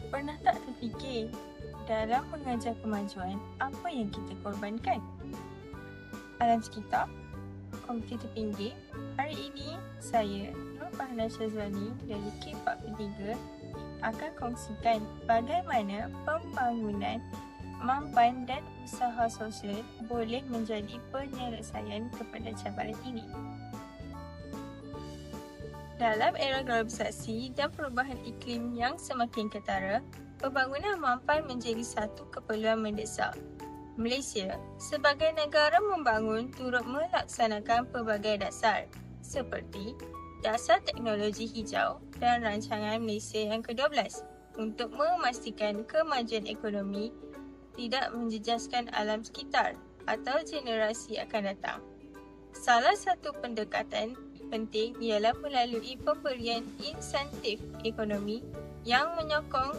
Pernah tak terfikir dalam mengajar kemajuan apa yang kita korbankan? Alam sekitar, komuniti terpinggir. Hari ini saya, Nur Fahna Syazwani dari K43 akan kongsikan bagaimana pembangunan mampan dan usaha sosial boleh menjadi penyelesaian kepada cabaran ini. Dalam era globalisasi dan perubahan iklim yang semakin ketara, pembangunan mampan menjadi satu keperluan mendesak. Malaysia sebagai negara membangun turut melaksanakan pelbagai dasar seperti Dasar Teknologi Hijau dan Rancangan Malaysia yang ke-12 untuk memastikan kemajuan ekonomi tidak menjejaskan alam sekitar atau generasi akan datang. Salah satu pendekatan penting ialah melalui pemberian insentif ekonomi yang menyokong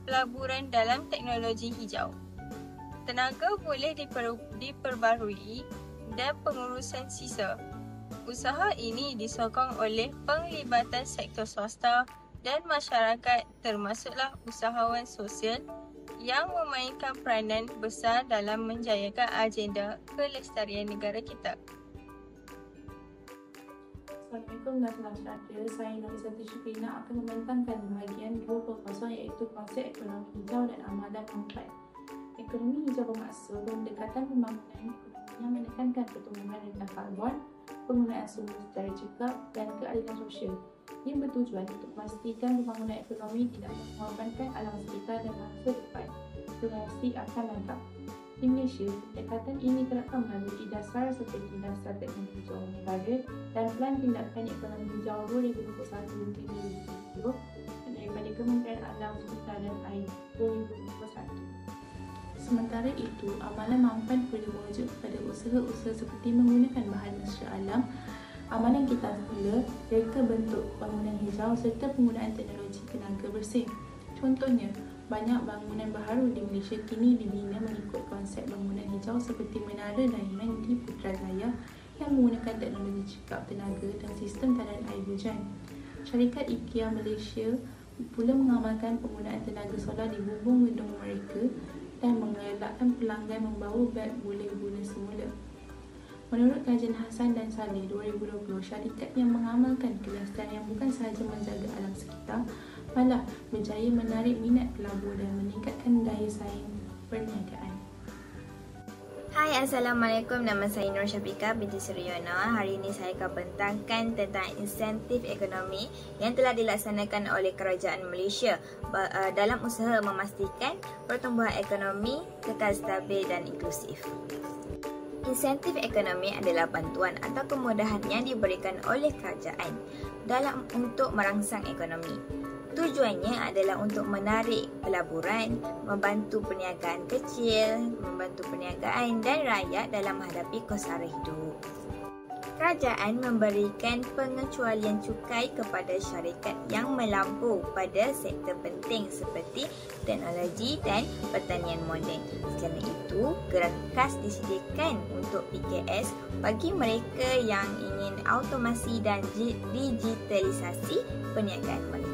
pelaburan dalam teknologi hijau. Tenaga boleh diperbarui dan pengurusan sisa. Usaha ini disokong oleh penglibatan sektor swasta dan masyarakat termasuklah usahawan sosial yang memainkan peranan besar dalam menjayakan agenda kelestarian negara kita. Assalamualaikum dan salam sejahtera. Saya Nafisati Syukrina akan membentangkan bahagian 2.0 iaitu konsep ekonomi hijau dan amalan mampan. Ekonomi hijau bermaksud pendekatan pembangunan ekonomi yang menekankan pertumbuhan rendah karbon, penggunaan sumber secara cekap dan keadilan sosial. Ia bertujuan untuk memastikan pembangunan ekonomi tidak mengorbankan alam sekitar dan masa depan generasi akan datang. Di Malaysia, pendekatan ini terapkan melalui dasar seperti Dasar Teknologi Hijau Negara dan Pelan Tindakan Ekonomi Hijau 2021-2030 daripada Kementerian Alam Sekitar dan Air 2021. Sementara itu, amalan mampan perlu merujuk kepada usaha-usaha seperti menggunakan bahan mesra alam, amalan kita semula, reka bentuk bangunan hijau serta penggunaan teknologi tenaga bersih. Contohnya, banyak bangunan baharu di Malaysia kini dibina mengikut konsep bangunan hijau seperti Menara Diamond di Putrajaya yang menggunakan teknologi cekap tenaga dan sistem taran air hujan. Syarikat IKEA Malaysia pula mengamalkan penggunaan tenaga solar di bubung gedung mereka dan mengelakkan pelanggan membawa beg boleh guna semula. Menurut kajian Hassan dan Saleh 2020, syarikat yang mengamalkan kelestarian yang bukan sahaja menjaga alam sekitar, malah berjaya menarik minat pelabur dan meningkatkan daya saing perniagaan. Hai, Assalamualaikum. Nama saya Nur Syafiqah binti Suryana. Hari ini saya akan bentangkan tentang insentif ekonomi yang telah dilaksanakan oleh Kerajaan Malaysia dalam usaha memastikan pertumbuhan ekonomi kekal stabil dan inklusif. Insentif ekonomi adalah bantuan atau kemudahan yang diberikan oleh kerajaan untuk merangsang ekonomi. Tujuannya adalah untuk menarik pelaburan, membantu perniagaan kecil, membantu perniagaan dan rakyat dalam menghadapi kos sara hidup. Kerajaan memberikan pengecualian cukai kepada syarikat yang melampau pada sektor penting seperti teknologi dan pertanian moden. Kerana itu, geran khas disediakan untuk PKS bagi mereka yang ingin automasi dan digitalisasi perniagaan mereka.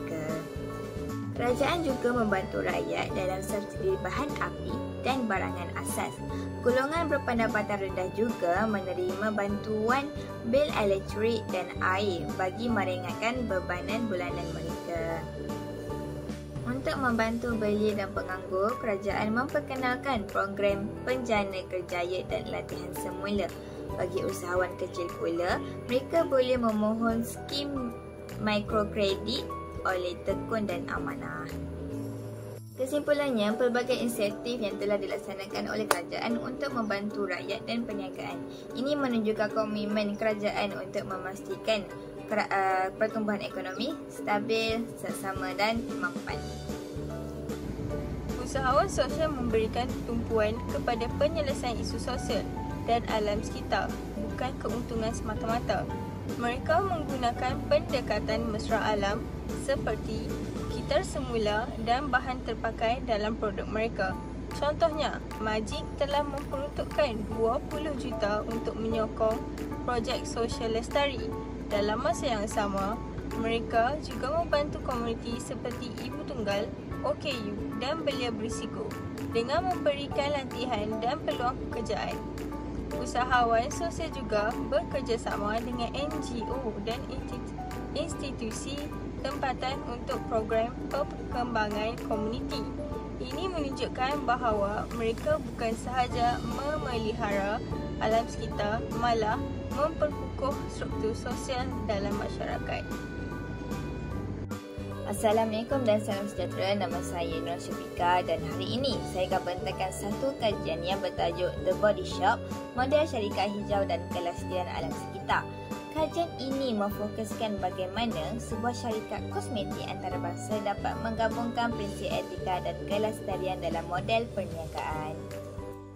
Kerajaan juga membantu rakyat dalam subsidi bahan api dan barangan asas. Golongan berpendapatan rendah juga menerima bantuan bil elektrik dan air bagi meringankan bebanan bulanan mereka. Untuk membantu belia dan penganggur, kerajaan memperkenalkan program penjana kerjaya dan latihan semula. Bagi usahawan kecil pula, mereka boleh memohon skim mikrokredit oleh tekun dan amanah. Kesimpulannya, pelbagai insentif yang telah dilaksanakan oleh kerajaan untuk membantu rakyat dan perniagaan. Ini menunjukkan komitmen kerajaan untuk memastikan pertumbuhan ekonomi stabil, seksama dan mampan. Usahawan sosial memberikan tumpuan kepada penyelesaian isu sosial dan alam sekitar, bukan keuntungan semata-mata. Mereka menggunakan pendekatan mesra alam seperti kitar semula dan bahan terpakai dalam produk mereka. Contohnya, Majik telah memperuntukkan 20 juta untuk menyokong projek sosial lestari. Dalam masa yang sama, mereka juga membantu komuniti seperti Ibu Tunggal OKU dan belia berisiko dengan memberikan latihan dan peluang pekerjaan. Usahawan sosial juga bekerjasama dengan NGO dan institusi tempatan untuk program perkembangan komuniti. Ini menunjukkan bahawa mereka bukan sahaja memelihara alam sekitar, malah memperkukuh struktur sosial dalam masyarakat. Assalamualaikum dan salam sejahtera. Nama saya Nur Syafika dan hari ini saya akan bentangkan satu kajian yang bertajuk The Body Shop, Model Syarikat Hijau dan Kelestarian Alam Sekitar. Kajian ini memfokuskan bagaimana sebuah syarikat kosmetik antarabangsa dapat menggabungkan prinsip etika dan kelestarian dalam model perniagaan.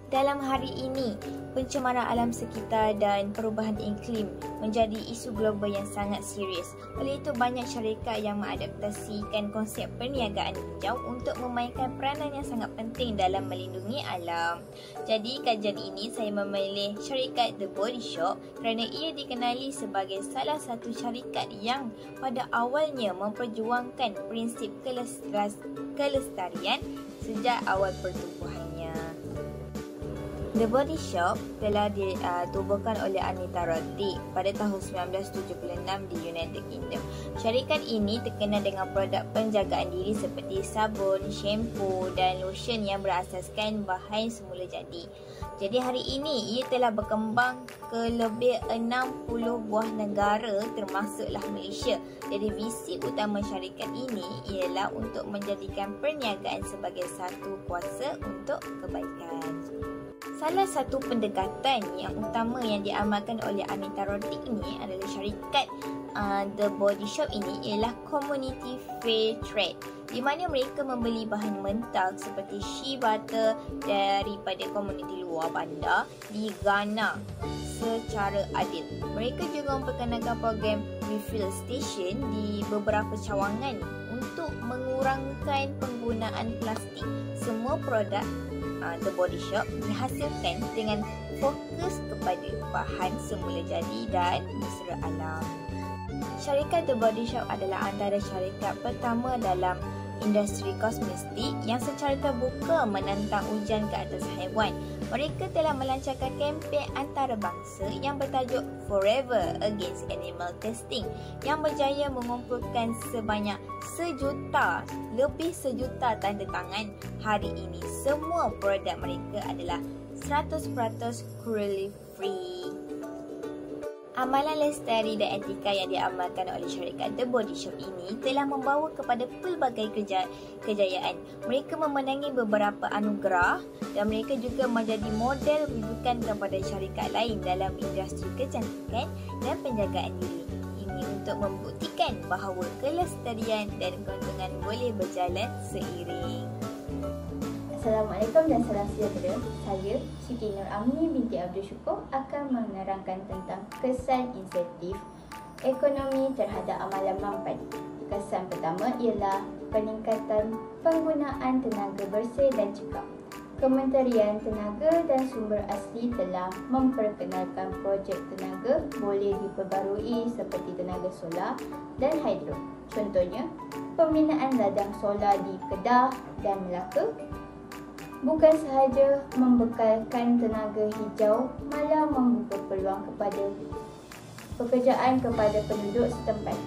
Dalam hari ini, pencemaran alam sekitar dan perubahan iklim menjadi isu global yang sangat serius. Oleh itu, banyak syarikat yang mengadaptasikan konsep perniagaan hijau untuk memainkan peranan yang sangat penting dalam melindungi alam. Jadi, kajian ini saya memilih syarikat The Body Shop kerana ia dikenali sebagai salah satu syarikat yang pada awalnya memperjuangkan prinsip kelestarian sejak awal pertumbuhannya. The Body Shop telah ditubuhkan oleh Anita Roddick pada tahun 1976 di United Kingdom. Syarikat ini terkenal dengan produk penjagaan diri seperti sabun, shampoo dan lotion yang berasaskan bahan semula jadi. Jadi hari ini ia telah berkembang ke lebih 60 buah negara termasuklah Malaysia. Jadi visi utama syarikat ini ialah untuk menjadikan perniagaan sebagai satu kuasa untuk kebaikan. Salah satu pendekatan yang utama yang diamalkan oleh Anita Roddick ini adalah syarikat The Body Shop ini ialah Community Fair Trade, di mana mereka membeli bahan mentah seperti shea butter daripada komuniti luar bandar di Ghana secara adil. Mereka juga memperkenalkan program refill station di beberapa cawangan untuk mengurangkan penggunaan plastik. Semua produk The Body Shop dihasilkan dengan fokus kepada bahan semula jadi dan mesra alam. Syarikat The Body Shop adalah antara syarikat pertama dalam industri kosmetik yang secara terbuka menentang ujian ke atas haiwan. Mereka telah melancarkan kempen antarabangsa yang bertajuk Forever Against Animal Testing yang berjaya mengumpulkan sebanyak lebih sejuta tanda tangan. Hari ini semua produk mereka adalah 100% cruelty free. Amalan lestari dan etika yang diamalkan oleh syarikat The Body Shop ini telah membawa kepada pelbagai kejayaan. Mereka memenangi beberapa anugerah dan mereka juga menjadi model rujukan kepada syarikat lain dalam industri kecantikan dan penjagaan diri. Ini untuk membuktikan bahawa kelestarian dan keuntungan boleh berjalan seiring. Assalamualaikum dan salam sejahtera. Saya Siti Nur Amni binti Abdul Syukur akan menerangkan tentang kesan insentif ekonomi terhadap amalan mampan. Kesan pertama ialah peningkatan penggunaan tenaga bersih dan cekap. Kementerian Tenaga dan Sumber Asli telah memperkenalkan projek tenaga boleh diperbarui seperti tenaga solar dan hidro. Contohnya, pembinaan ladang solar di Kedah dan Melaka bukan sahaja membekalkan tenaga hijau, malah membuka peluang kepada pekerjaan kepada penduduk setempat.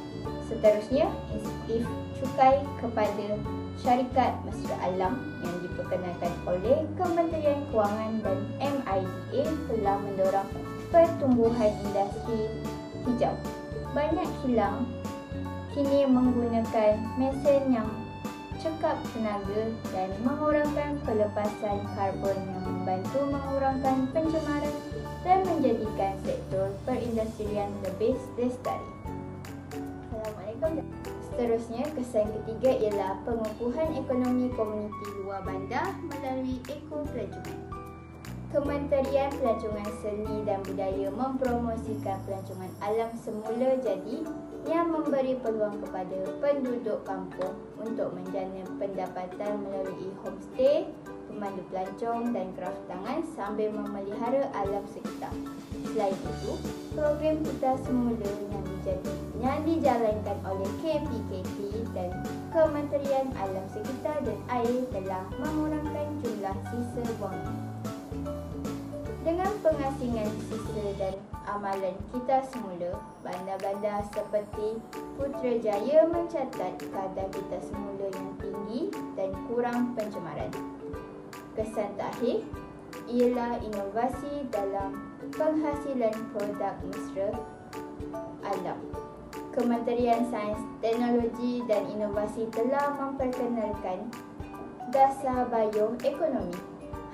Seterusnya, insentif cukai kepada syarikat mesra alam yang diperkenalkan oleh Kementerian Kewangan dan MIDA telah mendorong pertumbuhan industri hijau. Banyak kilang kini menggunakan mesin yang cekap tenaga dan mengurangkan pelepasan karbon yang membantu mengurangkan pencemaran dan menjadikan sektor perindustrian lebih lestari. Assalamualaikum. Seterusnya, kesan ketiga ialah pengukuhan ekonomi komuniti luar bandar melalui ekopelancongan. Kementerian Pelancongan Seni dan Budaya mempromosikan pelancongan alam semula jadi yang memberi peluang kepada penduduk kampung untuk menjana pendapatan melalui homestay, pemandu pelancong dan kraft tangan sambil memelihara alam sekitar. Selain itu, program Kita Semula yang yang dijalankan oleh KPKT dan Kementerian Alam Sekitar dan Air telah mengurangkan jumlah sisa buangan. Dengan pengasingan sisa dan amalan kita semula, bandar-bandar seperti Putrajaya mencatat kadar kita semula yang tinggi dan kurang pencemaran. Kesan terakhir ialah inovasi dalam penghasilan produk mesra alam. Kementerian Sains, Teknologi dan Inovasi telah memperkenalkan dasar bioekonomi.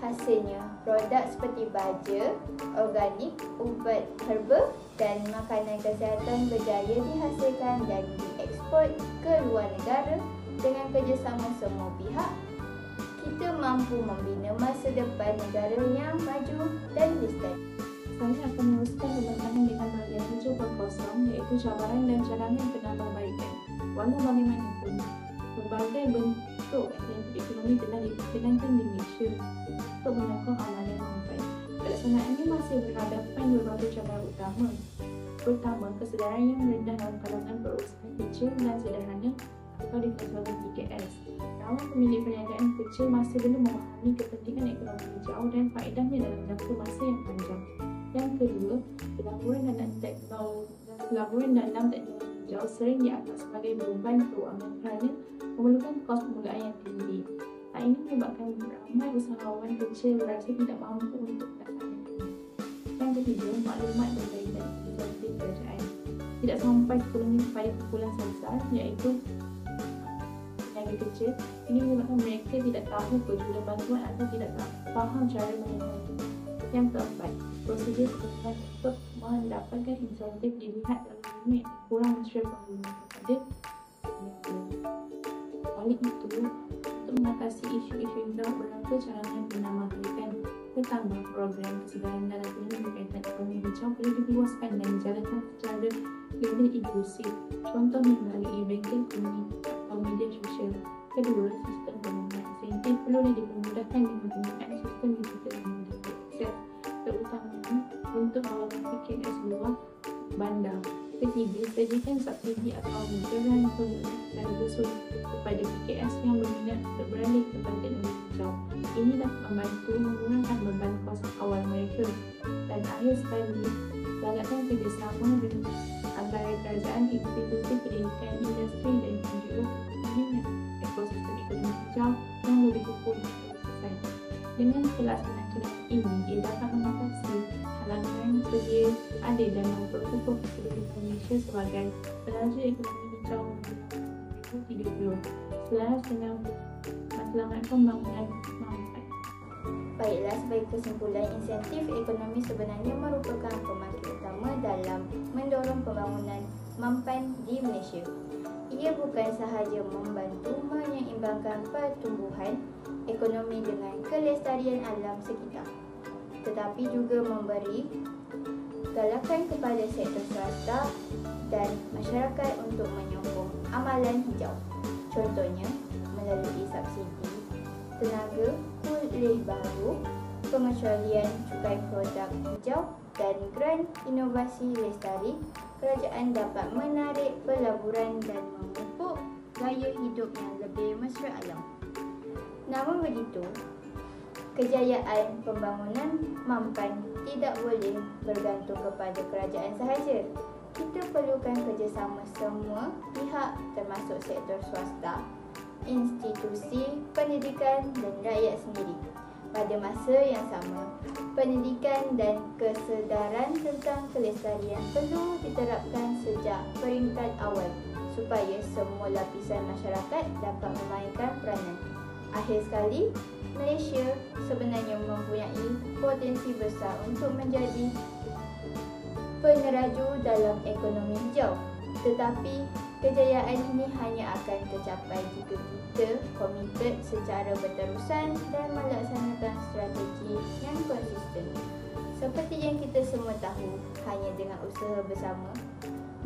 Hasilnya, produk seperti baja, organik, ubat herba dan makanan kesihatan berjaya dihasilkan dan dieksport ke luar negara. Dengan kerjasama semua pihak, kita mampu membina masa depan negara yang maju dan lestari. Saya akan meneruskan pembentangan dengan bahagian 7.0, iaitu cabaran dan cadangan penambahbaikan. Walau bagaimanapun, berbagai bentuk insentif ekonomi telah diperkenalkan di Malaysia untuk menyokong amalan mampan. Pelaksanaannya masih berhadapan berbagai cabaran utama. Pertama, kesedaran yang rendah dalam kalangan perusahaan kecil dan sederhana atau dikenal sebagai PKS. Ramai pemilik perniagaan kecil masih belum memahami kepentingan ekonomi hijau dan faedahnya dalam jangka masa yang panjang. Yang kedua, pelaburan dalam teknologi hijau sering dianggap sebagai beban keuangan kerana memerlukan kos permulaan yang tinggi. Hal ini menyebabkan ramai usahawan kecil berasa tidak mampu untuk melaksanakannya. Yang ketiga, maklumat berkaitan insentif kerajaan tidak sampai sepenuhnya kepada kumpulan besar, iaitu peniaga kecil. Ini menyebabkan mereka tidak tahu berjumlah bantuan atau tidak faham cara mengenainya. Yang keempat, prosedur keputusan untuk mendapatkan insentif dilihat dalam limit kurang mesra pengguna kepada peniaga. Oleh itu, untuk mengatasi isu-isu yang dapat berlaku, cadangan penambahbaikan. Pertama, program kesedaran dalam dunia berkaitan ekonomi hijau perlu diluaskan dan dijalankan secara lebih inklusif. Contohnya melalui bengkel komuniti atau media sosial. Kedua, sistem penggunaan insentif perlu dipermudahkan dengan penggunaan sistem digital yang mudah diakses, terutamanya untuk kawasan PKS luar bandar. Ketiga, sediakan subsidi atau mudahan penggunaan secara khusus kepada PKS yang berminat untuk beralih kepada teknologi hijau. Ini dapat membantu mengurangkan beban kos awal mereka. Dan akhir sekali, galakkan kerjasama dengan antara kerajaan, institusi pendidikan, industri dan NGO dengan ekosistem ekonomi hijau yang lebih kukuh dan berkesan. Dengan pelaksanaan cadangan ini, ia dapat mengatasi halangan sedia adil dan memperkukuh kedudukan Malaysia sebagai pelaju ekonomi hijau 2030 selaras dengan matlamat pembangunan mampan. Baiklah, sebagai kesimpulan, insentif ekonomi sebenarnya merupakan pembangkit utama dalam mendorong pembangunan mampan di Malaysia. Ia bukan sahaja membantu menyeimbangkan pertumbuhan ekonomi dengan kelestarian alam sekitar, tetapi juga memberi galakan kepada sektor swasta dan masyarakat untuk menyokong amalan hijau. Contohnya, melalui subsidi tenaga pulih baru, pengecualian cukai produk hijau dan grant inovasi lestari, kerajaan dapat menarik pelaburan dan memupuk gaya hidup yang lebih mesra alam. Namun begitu, kejayaan pembangunan mampan tidak boleh bergantung kepada kerajaan sahaja. Kita perlukan kerjasama semua pihak termasuk sektor swasta, institusi pendidikan dan rakyat sendiri. Pada masa yang sama, pendidikan dan kesedaran tentang kelestarian perlu diterapkan sejak peringkat awal supaya semua lapisan masyarakat dapat memainkan peranan. Akhir sekali, Malaysia sebenarnya mempunyai potensi besar untuk menjadi peneraju dalam ekonomi hijau. Tetapi kejayaan ini hanya akan tercapai jika kita komited secara berterusan dan melaksanakan strategi yang konsisten. Seperti yang kita semua tahu, hanya dengan usaha bersama,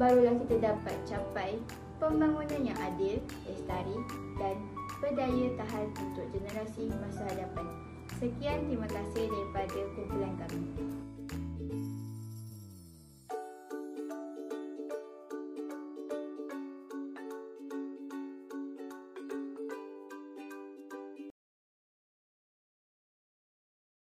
barulah kita dapat capai pembangunan yang adil, lestari dan berdaya tahan untuk generasi masa hadapan. Sekian, terima kasih daripada kumpulan kami.